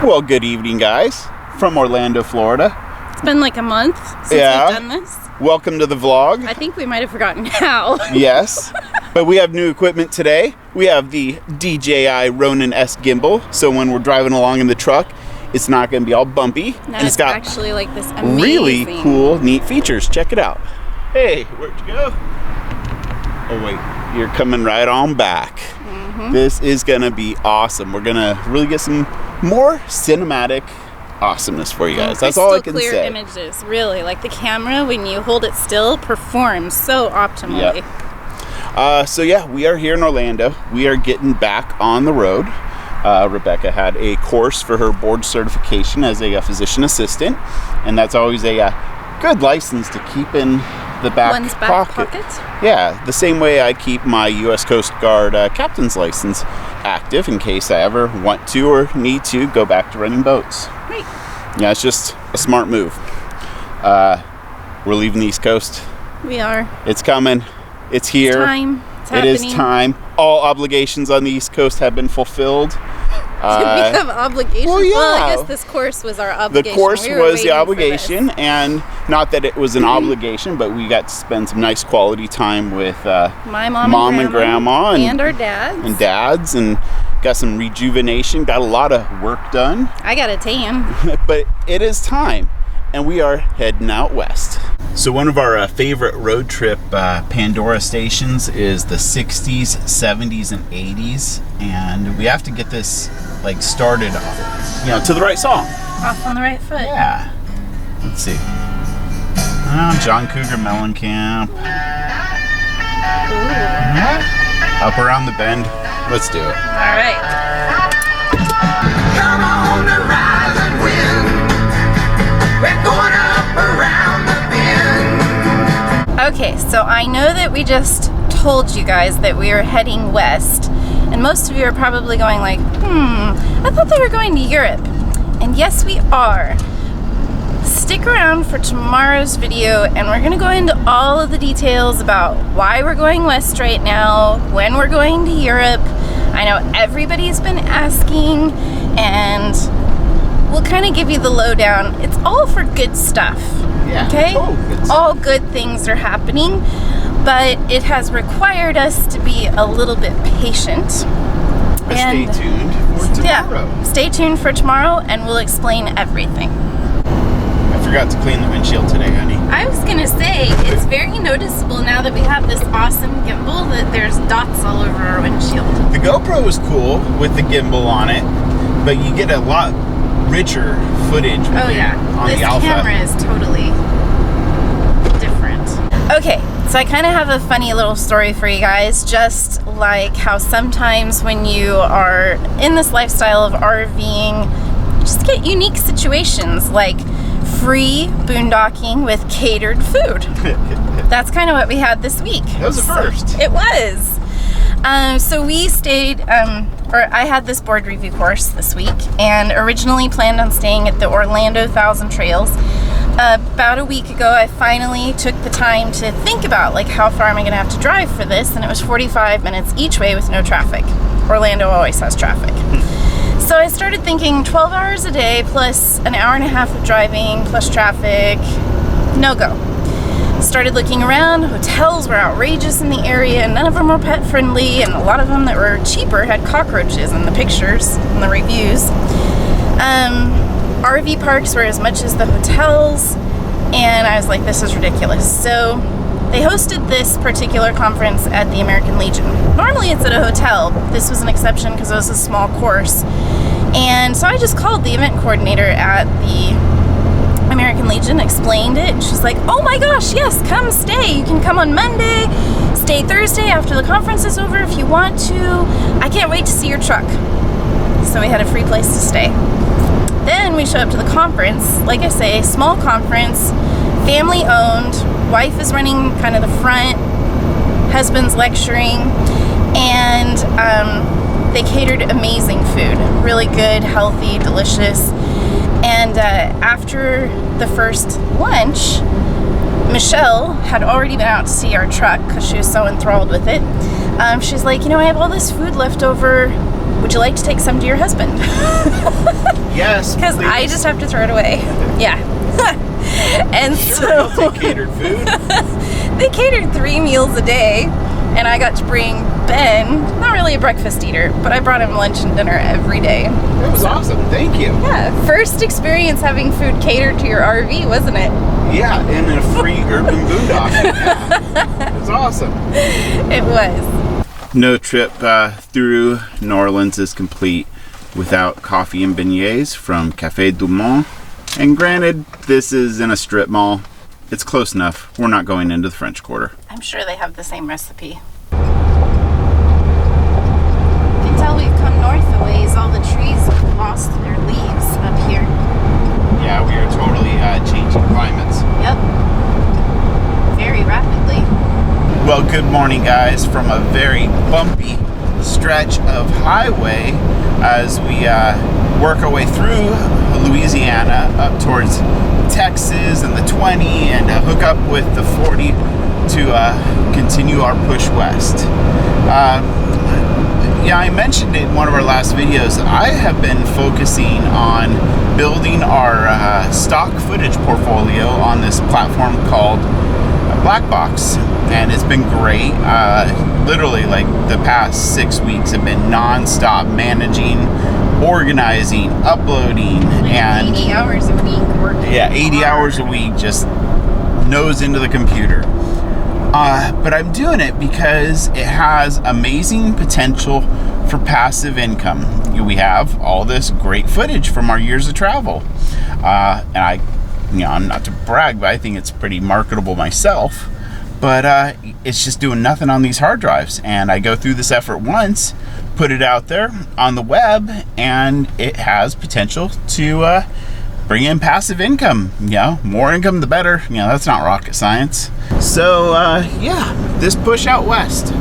Well, good evening, guys, from Orlando, Florida. It's been like a month since we've done this. Welcome to the vlog. I think we might have forgotten how. Yes, but we have new equipment today. We have the DJI Ronin S gimbal, so when we're driving along in the truck, it's not going to be all bumpy. And it's got actually like this amazing, really cool, neat features. Check it out. Hey, where'd you go? Oh wait, you're coming right on back. This is going to be awesome. We're going to really get some more cinematic awesomeness for you guys. That's all I can clear say. Images, really. Like the camera, when you hold it still, performs so optimally. Yep. So yeah, we are here in Orlando. We are getting back on the road. Rebecca had a course for her board certification as a physician assistant, and that's always a good license to keep in the back pocket. Yeah, the same way I keep my U.S. Coast Guard captain's license active in case I ever want to or need to go back to running boats. Right. Yeah, it's just a smart move. We're leaving the East Coast. We are. It's coming. It's here. It's time. It's happening. It is time. All obligations on the East Coast have been fulfilled. We have obligations. Well, yeah. Well, I guess this course was our obligation. The course was the obligation, and not that it was an obligation, but we got to spend some nice quality time with my mom and grandma and our dads. And got some rejuvenation, got a lot of work done. I got a tan. But it is time, and we are heading out west. So one of our favorite road trip Pandora stations is the 60s, 70s, and 80s, and we have to get this like started, to the right song. Off on the right foot. Yeah. Let's see. John Cougar Mellencamp. Ooh. Up around the bend. Let's do it. All right. Come on the rising wind. We're going up around the bend. Okay, so I know that we just told you guys that we are heading west, and most of you are probably going like, I thought they were going to Europe. And yes, we are. Stick around for tomorrow's video, and we're going to go into all of the details about why we're going west right now, when we're going to Europe. I know everybody's been asking, and we'll kind of give you the lowdown. It's all for good stuff. Yeah. Okay? Good all good things are happening, but it has required us to be a little bit patient. Stay tuned for tomorrow. Yeah, stay tuned for tomorrow, and we'll explain everything. I forgot to clean the windshield today, honey. I was gonna say, it's very noticeable now that we have this awesome gimbal that there's dots all over our windshield. The GoPro is cool with the gimbal on it, but you get a lot richer footage on the Alpha. This camera is totally different. Okay, so I kind of have a funny little story for you guys, just like how sometimes when you are in this lifestyle of RVing, you just get unique situations like free boondocking with catered food. That's kind of what we had this week. That was a first. It was. So we stayed, I had this board review course this week, and originally planned on staying at the Orlando 1000 Trails. About a week ago, I finally took the time to think about like how far am I going to have to drive for this, and it was 45 minutes each way with no traffic. Orlando always has traffic. So I started thinking 12 hours a day plus an hour and a half of driving plus traffic, no go. Started looking around. Hotels were outrageous in the area, and none of them were pet friendly, and a lot of them that were cheaper had cockroaches in the pictures and the reviews. RV parks were as much as the hotels, and I was like, this is ridiculous. So they hosted this particular conference at the American Legion. Normally it's at a hotel. This was an exception because it was a small course. And so I just called the event coordinator at the American Legion, explained it, and she's like, oh my gosh, yes, come stay. You can come on Monday, stay Thursday after the conference is over if you want to. I can't wait to see your truck. So we had a free place to stay. Then we show up to the conference. Like I say, small conference, family owned, wife is running kind of the front, husband's lecturing, and they catered amazing food, really good, healthy, delicious. And after the first lunch, Michelle had already been out to see our truck because she was so enthralled with it. She's like, I have all this food left over. would you like to take some to your husband? Yes, Because please. I just have to throw it away. Yeah. And Sure, I'll so take catered food. they catered 3 meals a day, and I got to bring Ben, not really a breakfast eater, but I brought him lunch and dinner every day. That was awesome. Thank you. Yeah, first experience having food catered to your RV, wasn't it? Yeah, and a free urban boondocking. Yeah. It was awesome. It was. No trip through New Orleans is complete without coffee and beignets from Café du Monde. And granted, this is in a strip mall. It's close enough. We're not going into the French Quarter. I'm sure they have the same recipe. You can tell we've come north a ways. All the trees have lost their leaves up here. Yeah, we are totally changing climates. Yep. Very rapidly. Well, good morning, guys, from a very bumpy stretch of highway as we work our way through Louisiana up towards Texas and the 20 and hook up with the 40 to continue our push west. Yeah, I mentioned in one of our last videos, I have been focusing on building our stock footage portfolio on this platform called Blackbox, and it's been great. Literally, like the past 6 weeks have been non-stop managing, organizing, uploading, and 80 hours a week working. yeah, 80 hours a week, just nose into the computer. But I'm doing it because it has amazing potential for passive income. We have all this great footage from our years of travel, and I'm not to brag, but I think it's pretty marketable myself. But it's just doing nothing on these hard drives, and I go through this effort once, put it out there on the web, and it has potential to bring in passive income. More income the better. That's not rocket science. So yeah, this push out west,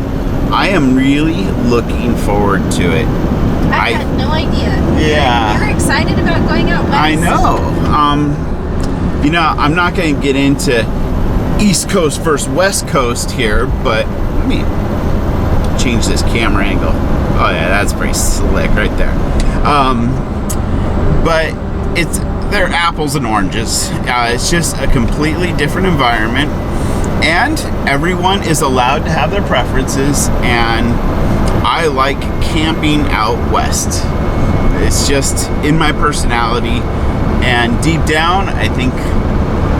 I am really looking forward to it. I had no idea. Yeah. You're excited about going out west? I know. I'm not going to get into East Coast versus West Coast here, but let me change this camera angle. Oh yeah, that's pretty slick right there. But they're apples and oranges. It's just a completely different environment, and everyone is allowed to have their preferences, and I like camping out west. It's just in my personality, and deep down, I think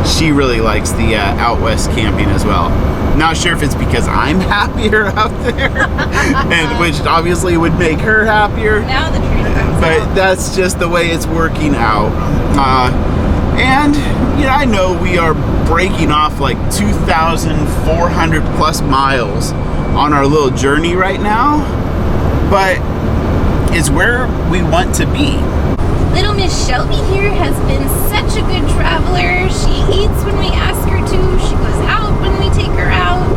she really likes the out west camping as well. Not sure if it's because I'm happier out there, and which obviously would make her happier. Now the truth comes But out. that's just the way it's working out. And I know we are breaking off like 2,400 plus miles on our little journey right now, but it's where we want to be. Little Miss Shelby here has been such a good traveler. She eats when we ask her to. She goes out when we take her out.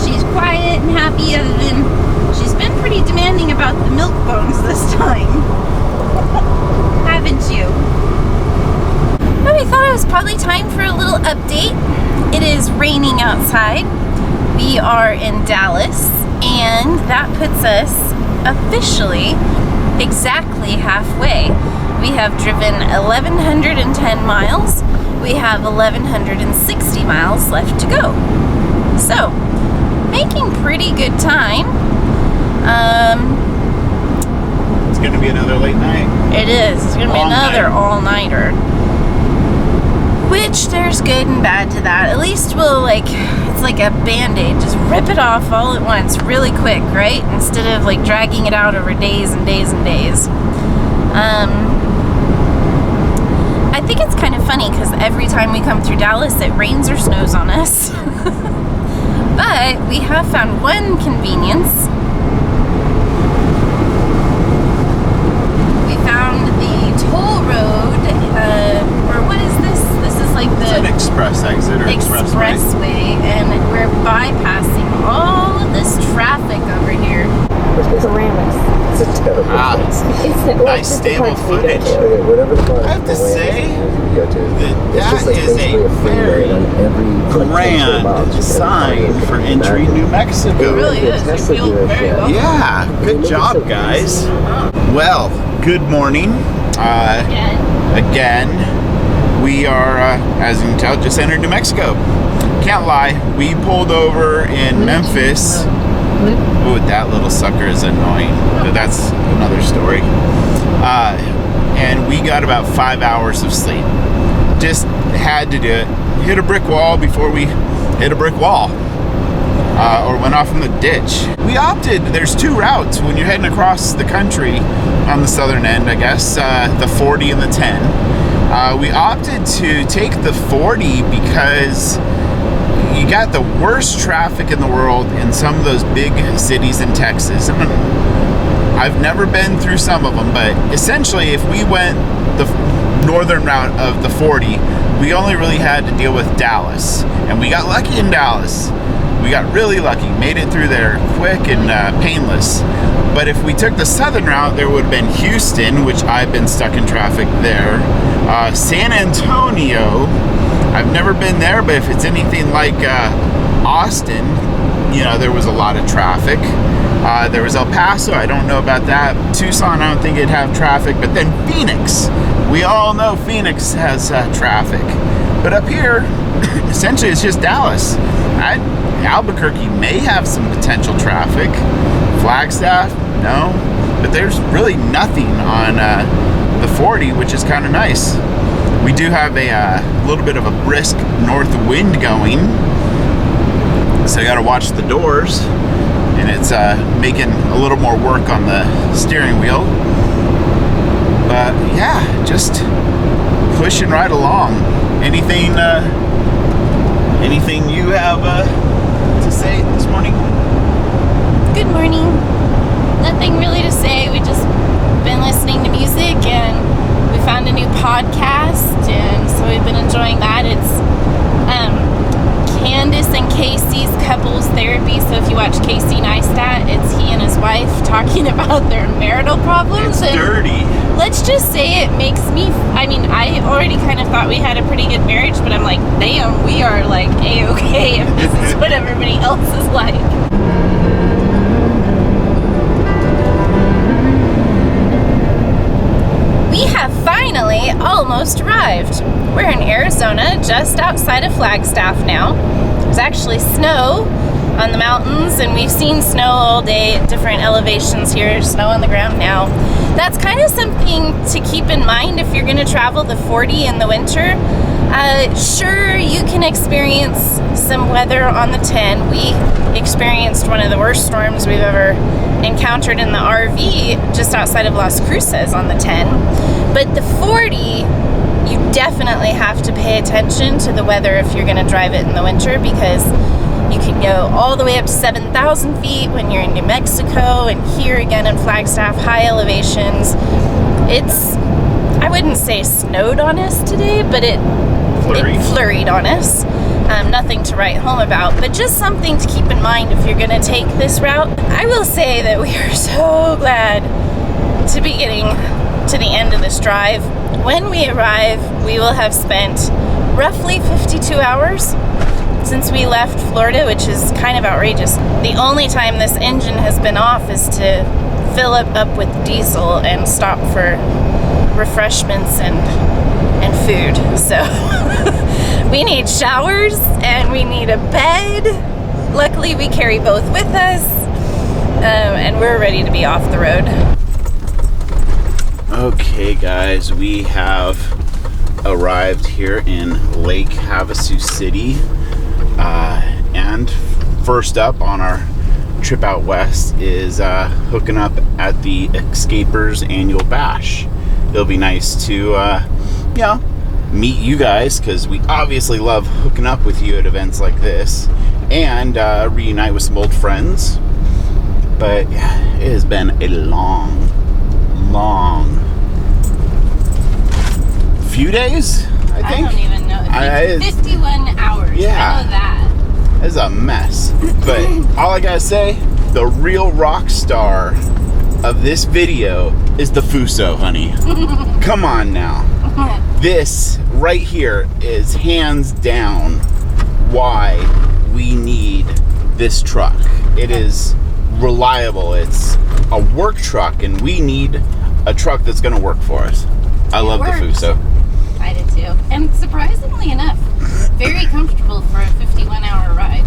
She's quiet and happy, other than she's been pretty demanding about the milk bones this time. Haven't you? Well, we thought it was probably time for a little update. It is raining outside. We are in Dallas, and that puts us officially exactly halfway. We have driven 1,110 miles. We have 1,160 miles left to go. So, making pretty good time. It's going to be another late night. It is. It's going to be another all-nighter. Which, there's good and bad to that. At least we'll, it's like a Band-Aid. Just rip it off all at once, really quick, right? Instead of, dragging it out over days and days and days. I think it's kind of funny, because every time we come through Dallas, it rains or snows on us. But we have found one convenience. We found the toll road, or what is this? This is like It's an express exit or expressway. expressway, and we're bypassing all of this traffic over here. It's a It's a terrible place. It's Nice stable footage I have to say that is a very grand sign for entering New Mexico. It really is. You feel very welcome. Yeah, good job, guys. Well, good morning. Again, we are, as you can tell, just entered New Mexico. Can't lie, we pulled over in Memphis. Ooh, that little sucker is annoying, but that's another story. And we got about 5 hours of sleep. Just had to do it. Hit a brick wall before we hit a brick wall. Or went off in the ditch. We opted, there's two routes when you're heading across the country on the southern end, I guess, the 40 and the 10. We opted to take the 40 because you got the worst traffic in the world in some of those big cities in Texas. I've never been through some of them, but essentially if we went the northern route of the 40, we only really had to deal with Dallas. And we got lucky in Dallas. We got really lucky, made it through there quick and painless. But if we took the southern route, there would have been Houston, which I've been stuck in traffic there. San Antonio, I've never been there, but if it's anything like Austin, you know, there was a lot of traffic. There was El Paso, I don't know about that. Tucson, I don't think it'd have traffic. But then Phoenix, we all know Phoenix has traffic. But up here, essentially it's just Dallas. Albuquerque may have some potential traffic. Flagstaff, no. But there's really nothing on the 40, which is kind of nice. We do have a little bit of a brisk north wind going, so you got to watch the doors, and it's making a little more work on the steering wheel. But yeah, just pushing right along. Anything you have to say this morning? Good morning. Nothing really to say. We just been listening to music, and we found a new podcast, and so we've been enjoying that. It's Candace and Casey's couples therapy. So if you watch Casey Neistat, it's he and his wife talking about their marital problems. It's dirty. Let's just say it makes me, I already kind of thought we had a pretty good marriage, but I'm like, damn, we are like A-okay if this is what everybody else is like. We have finally almost arrived. We're in Arizona, just outside of Flagstaff now. There's actually snow on the mountains, and we've seen snow all day at different elevations here. Snow on the ground now. That's kind of something to keep in mind if you're going to travel the 40 in the winter. Sure, you can experience some weather on the 10. We experienced one of the worst storms we've ever encountered in the RV just outside of Las Cruces on the 10. But the 40, you definitely have to pay attention to the weather if you're going to drive it in the winter, because you can go all the way up to 7,000 feet when you're in New Mexico, and here again in Flagstaff, high elevations. It's, I wouldn't say snowed on us today, but it flurried on us. Nothing to write home about, but just something to keep in mind if you're going to take this route. I will say that we are so glad to be getting to the end of this drive. When we arrive, we will have spent roughly 52 hours since we left Florida, which is kind of outrageous. The only time this engine has been off is to fill it up with diesel and stop for refreshments and food. So we need showers and we need a bed. Luckily, we carry both with us, and we're ready to be off the road. Okay, guys, we have arrived here in Lake Havasu City. And first up on our trip out west is hooking up at the Escapers Annual Bash. It'll be nice to, meet you guys, because we obviously love hooking up with you at events like this, and reunite with some old friends. But yeah, it has been a long few days, I think. I don't even know. It's 51 hours. Yeah. I know that. It's a mess. But all I gotta say, the real rock star of this video is the Fuso, honey. Come on now. This right here is hands down why we need this truck. It is reliable. It's a work truck, and we need a truck that's going to work for us. I love the Fuso. I did too. And surprisingly enough, very comfortable for a 51-hour ride.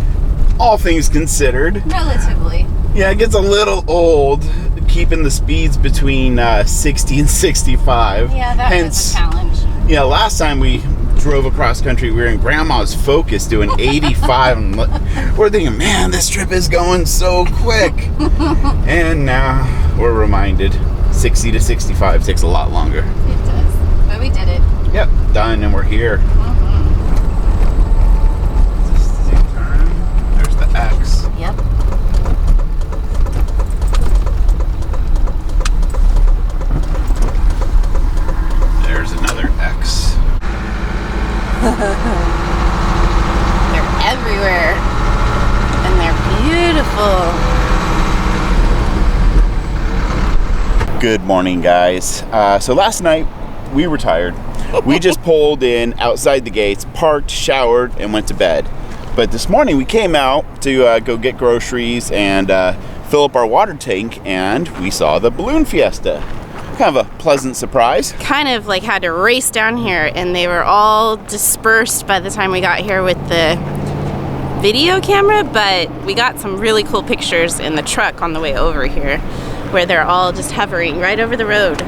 All things considered. Relatively. Yeah, it gets a little old keeping the speeds between 60 and 65. Yeah, that was a challenge. Yeah, last time we drove across country, we were in Grandma's Focus doing 85. And we're thinking, man, this trip is going so quick. And now we're reminded 60 to 65 takes a lot longer. It does. But we did it. Yep, done, and we're here. There's the X. Yep. There's another X. They're everywhere. And they're beautiful. Good morning, guys. So last night, we were tired. We just pulled in outside the gates, parked, showered, and went to bed. But this morning, we came out to go get groceries and fill up our water tank, and we saw the Balloon Fiesta. Kind of a pleasant surprise. Kind of like had to race down here, and they were all dispersed by the time we got here with the video camera, but we got some really cool pictures in the truck on the way over here, where they're all just hovering right over the road.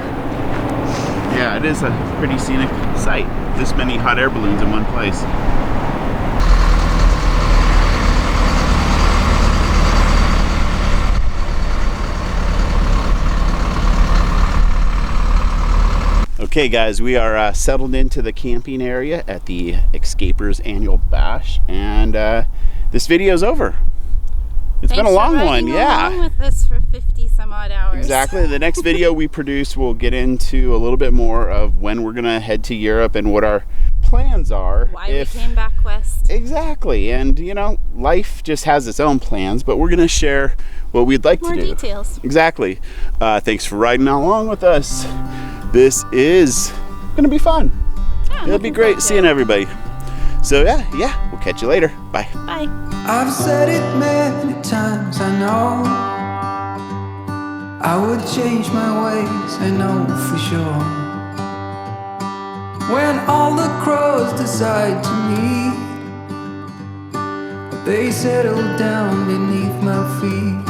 Yeah, it is a pretty scenic sight. This many hot air balloons in one place. Okay, guys, we are settled into the camping area at the Escapers Annual Bash, and this video's over. It's been a long one, yeah. Along with this for 50 some odd hours. Exactly. The next video we produce will get into a little bit more of when we're gonna head to Europe and what our plans are. Why we came back west. Exactly. And you know, life just has its own plans, but we're gonna share what we'd like to do. More details. Exactly. Thanks for riding along with us. This is gonna be fun. Yeah, it'll be great seeing everybody. So yeah, we'll catch you later. Bye. Bye. I've said it many times, I know I would change my ways, I know for sure. When all the crows decide to meet, they settle down beneath my feet.